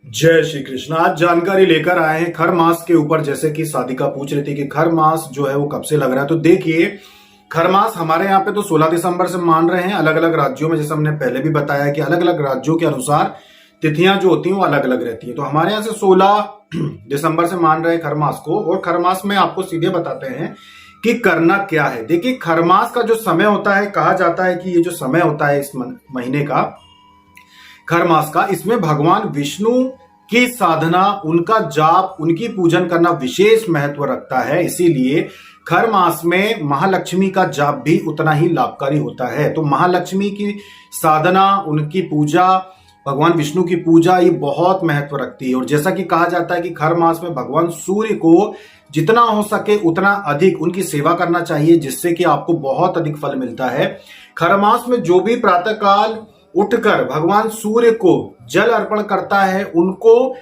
जय श्री कृष्ण। आज जानकारी लेकर आए हैं खर मास के ऊपर। जैसे कि साधिका पूछ रही थी कि खर मास जो है वो कब से लग रहा है, तो देखिए खर मास हमारे यहाँ पे तो 16 दिसंबर से मान रहे हैं। अलग अलग राज्यों में, जैसे हमने पहले भी बताया कि अलग अलग राज्यों के अनुसार तिथियां जो होती हैं वो अलग अलग रहती हैं। तो हमारे यहाँ से 16 दिसंबर से मान रहे हैं खर मास को। और खर मास में आपको सीधे बताते हैं कि करना क्या है। देखिए खर मास का जो समय होता है, कहा जाता है कि ये जो समय होता है इस महीने का, खर मास का, इसमें भगवान विष्णु की साधना, उनका जाप, उनकी पूजन करना विशेष महत्व रखता है। इसीलिए खर मास में महालक्ष्मी का जाप भी उतना ही लाभकारी होता है। तो महालक्ष्मी की साधना, उनकी पूजा, भगवान विष्णु की पूजा ये बहुत महत्व रखती है। और जैसा कि कहा जाता है कि खर मास में भगवान सूर्य को जितना हो सके उतना अधिक उनकी सेवा करना चाहिए, जिससे कि आपको बहुत अधिक फल मिलता है। खर मास में जो भी प्रातःकाल उठकर भगवान सूर्य को जल अर्पण करता है, उनको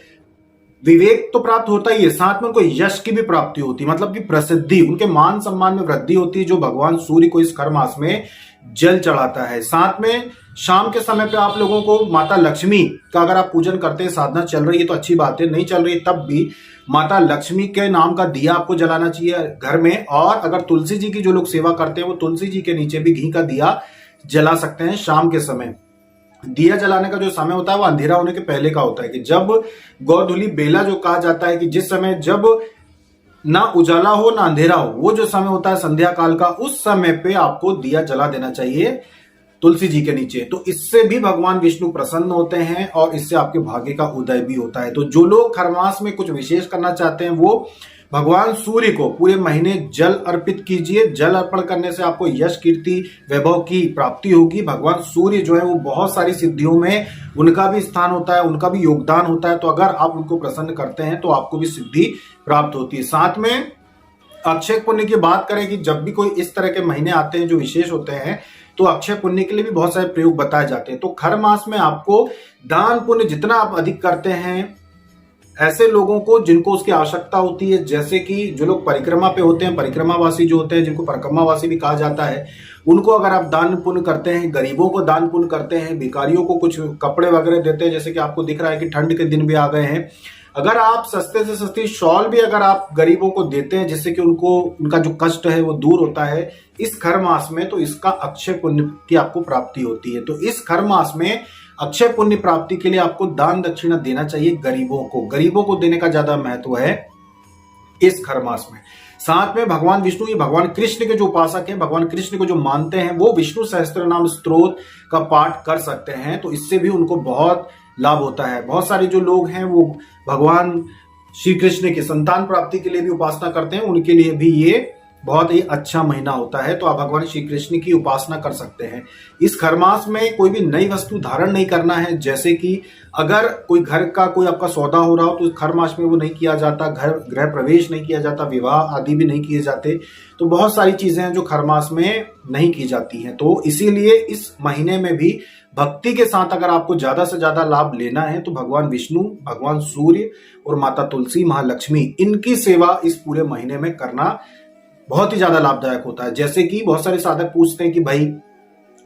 विवेक तो प्राप्त होता ही है, साथ में उनको यश की भी प्राप्ति होती है, मतलब कि प्रसिद्धि, उनके मान सम्मान में वृद्धि होती है जो भगवान सूर्य को इस खर मास में जल चढ़ाता है। साथ में शाम के समय पे आप लोगों को माता लक्ष्मी का अगर आप पूजन करते हैं, साधना चल रही है तो अच्छी बात है, नहीं चल रही तब भी माता लक्ष्मी के नाम का दिया आपको जलाना चाहिए घर में। और अगर तुलसी जी की जो लोग सेवा करते हैं वो तुलसी जी के नीचे भी घी का दिया जला सकते हैं शाम के समय। दिया जलाने का जो समय होता है वो अंधेरा होने के पहले का होता है, कि जब गोधूली बेला जो कहा जाता है कि जिस समय जब ना उजाला हो ना अंधेरा हो, वो जो समय होता है संध्या काल का, उस समय पे आपको दिया जला देना चाहिए तुलसी जी के नीचे। तो इससे भी भगवान विष्णु प्रसन्न होते हैं और इससे आपके भाग्य का उदय भी होता है। तो जो लोग खर मास में कुछ विशेष करना चाहते हैं वो भगवान सूर्य को पूरे महीने जल अर्पित कीजिए। जल अर्पण करने से आपको यश, कीर्ति, वैभव की प्राप्ति होगी। भगवान सूर्य जो है वो बहुत सारी सिद्धियों में उनका भी स्थान होता है, उनका भी योगदान होता है। तो अगर आप उनको प्रसन्न करते हैं तो आपको भी सिद्धि प्राप्त होती है। साथ में अक्षय पुण्य की बात करें कि जब भी कोई इस तरह के महीने आते हैं जो विशेष होते हैं, तो अक्षय पुण्य के लिए भी बहुत सारे प्रयोग बताए जाते हैं। तो खर मास में आपको दान पुण्य जितना आप अधिक करते हैं, ऐसे लोगों को जिनको उसकी आवश्यकता होती है, जैसे कि जो लोग परिक्रमा पे होते हैं, परिक्रमावासी जो होते हैं, जिनको परिक्रमावासी भी कहा जाता है, उनको अगर आप दान पुण्य करते हैं, गरीबों को दान पुण्य करते हैं, भिखारियों को कुछ कपड़े वगैरह देते हैं, जैसे कि आपको दिख रहा है कि ठंड के दिन भी आ गए हैं, अगर आप सस्ते से सस्ती शॉल भी अगर आप गरीबों को देते हैं, जिससे कि उनको उनका जो कष्ट है वो दूर होता है इस खर मास में, तो इसका अक्षय पुण्य की आपको प्राप्ति होती है। तो इस खर मास में अक्षय पुण्य प्राप्ति के लिए आपको दान दक्षिणा देना चाहिए गरीबों को देने का ज्यादा महत्व है इस खर मास में। साथ में भगवान विष्णु, ये भगवान कृष्ण के जो उपासक हैं, भगवान कृष्ण को जो मानते हैं, वो विष्णु सहस्त्र नाम स्तोत्र का पाठ कर सकते हैं। तो इससे भी उनको बहुत लाभ होता है। बहुत सारे जो लोग हैं वो भगवान श्री कृष्ण की संतान प्राप्ति के लिए भी उपासना करते हैं, उनके लिए भी ये बहुत ही अच्छा महीना होता है। तो आप भगवान श्री कृष्ण की उपासना कर सकते हैं। इस खर मास में कोई भी नई वस्तु धारण नहीं करना है, जैसे कि अगर कोई घर का कोई आपका सौदा हो रहा हो तो खर मास में वो नहीं किया जाता, गृह प्रवेश नहीं किया जाता, विवाह आदि भी नहीं किए जाते। तो बहुत सारी चीजें हैं जो खर मास में नहीं की जाती हैं। तो इसीलिए इस महीने में भी भक्ति के साथ अगर आपको ज्यादा से ज्यादा लाभ लेना है तो भगवान विष्णु, भगवान सूर्य और माता तुलसी, महालक्ष्मी, इनकी सेवा इस पूरे महीने में करना बहुत ही ज्यादा लाभदायक होता है। जैसे कि बहुत सारे साधक पूछते हैं कि भाई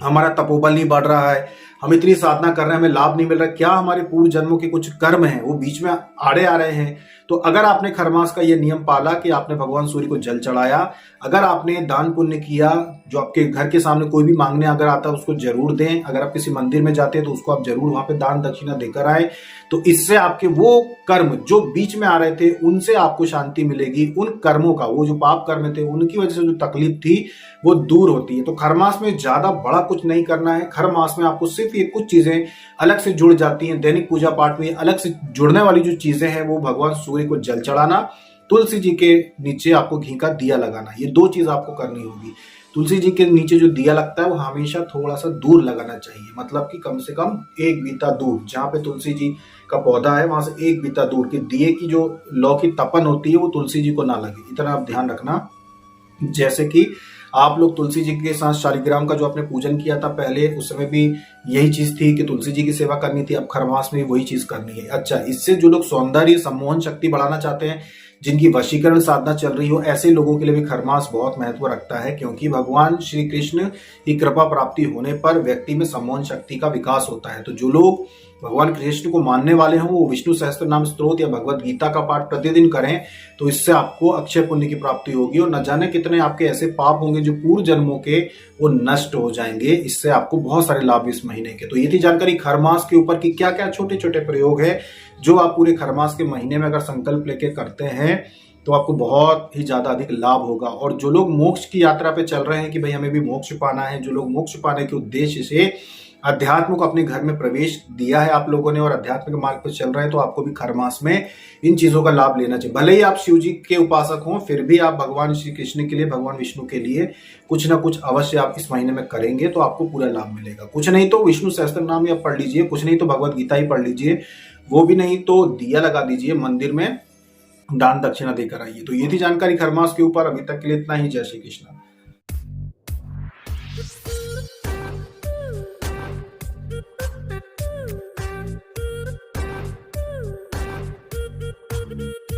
हमारा तपोबल नहीं बढ़ रहा है, हम इतनी साधना कर रहे हैं, हमें लाभ नहीं मिल रहा, क्या हमारे पूर्व जन्मों के कुछ कर्म हैं वो बीच में आड़े आ रहे हैं। तो अगर आपने खर मास का ये नियम पाला कि आपने भगवान सूर्य को जल चढ़ाया, अगर आपने दान पुण्य किया, जो आपके घर के सामने कोई भी मांगने अगर आता है उसको जरूर दें, अगर आप किसी मंदिर में जाते हैं तो उसको आप जरूर वहां पे दान दक्षिणा देकर आए, तो इससे आपके वो कर्म जो बीच में आ रहे थे उनसे आपको शांति मिलेगी। उन कर्मों का, वो जो पाप कर्म थे उनकी वजह से जो तकलीफ थी वो दूर होती है। तो खर मास में ज्यादा बड़ा कुछ नहीं करना है। खर मास में आपको सिर्फ ये कुछ चीजें अलग से जुड़ जाती हैं। दैनिक पूजा पाठ में अलग से जुड़ने वाली जो चीजें हैं वो भगवान सूर्य को जल चढ़ाना, तुलसी जी के नीचे आपको घी का दिया लगाना, ये दो चीज आपको करनी होगी। तुलसी जी के नीचे जो दिया लगता है वो हमेशा थोड़ा सा दूर लगाना चाहिए, मतलब कि कम से कम 1 बीता दूर, जहां पे तुलसी जी का पौधा है वहां से 1 बीता दूर, कि दिए की जो लौ की तपन होती है वो तुलसी जी को ना लगे, इतना आप ध्यान रखना। जैसे कि आप लोग तुलसी जी के साथ शालिग्राम का जो आपने पूजन किया था पहले, उस समय भी यही चीज थी कि तुलसी जी की सेवा करनी थी, अब खर मास में वही चीज करनी है। अच्छा, इससे जो लोग सौंदर्य सम्मोहन शक्ति बढ़ाना चाहते हैं, जिनकी वशीकरण साधना चल रही हो, ऐसे लोगों के लिए भी खर मास बहुत महत्व रखता है, क्योंकि भगवान श्री कृष्ण की कृपा प्राप्ति होने पर व्यक्ति में सम्मोहन शक्ति का विकास होता है। तो जो लोग भगवान कृष्ण को मानने वाले हों वो विष्णु सहस्त्र नाम स्तोत्र या भगवत गीता का पाठ प्रतिदिन करें, तो इससे आपको अक्षय पुण्य की प्राप्ति होगी और न जाने कितने आपके ऐसे पाप होंगे जो पूर्व जन्मों के वो नष्ट हो जाएंगे। इससे आपको बहुत सारे लाभ इस महीने के। तो ये थी जानकारी खरमास के ऊपर कि क्या क्या छोटे छोटे प्रयोग है जो आप पूरे खरमास के महीने में अगर संकल्प लेके करते हैं तो आपको बहुत ही ज्यादा अधिक लाभ होगा। और जो लोग मोक्ष की यात्रा पे चल रहे हैं कि भाई हमें भी मोक्ष पाना है, जो लोग मोक्ष पाने के उद्देश्य से अध्यात्म को अपने घर में प्रवेश दिया है आप लोगों ने और अध्यात्म के मार्ग पर चल रहे हैं, तो आपको भी खरमास में इन चीजों का लाभ लेना चाहिए। भले ही आप शिव जी के उपासक हों, फिर भी आप भगवान श्री कृष्ण के लिए, भगवान विष्णु के लिए कुछ ना कुछ अवश्य आप इस महीने में करेंगे तो आपको पूरा लाभ मिलेगा। कुछ नहीं तो विष्णु सहस्त्र नाम आप पढ़ लीजिए, कुछ नहीं तो भगवत गीता ही पढ़ लीजिए, वो भी नहीं तो दिया लगा दीजिए, मंदिर में दान दक्षिणा देकर आइए। तो ये थी जानकारी खरमास के ऊपर। अभी तक के लिए इतना ही। जय श्री कृष्ण। Thank you.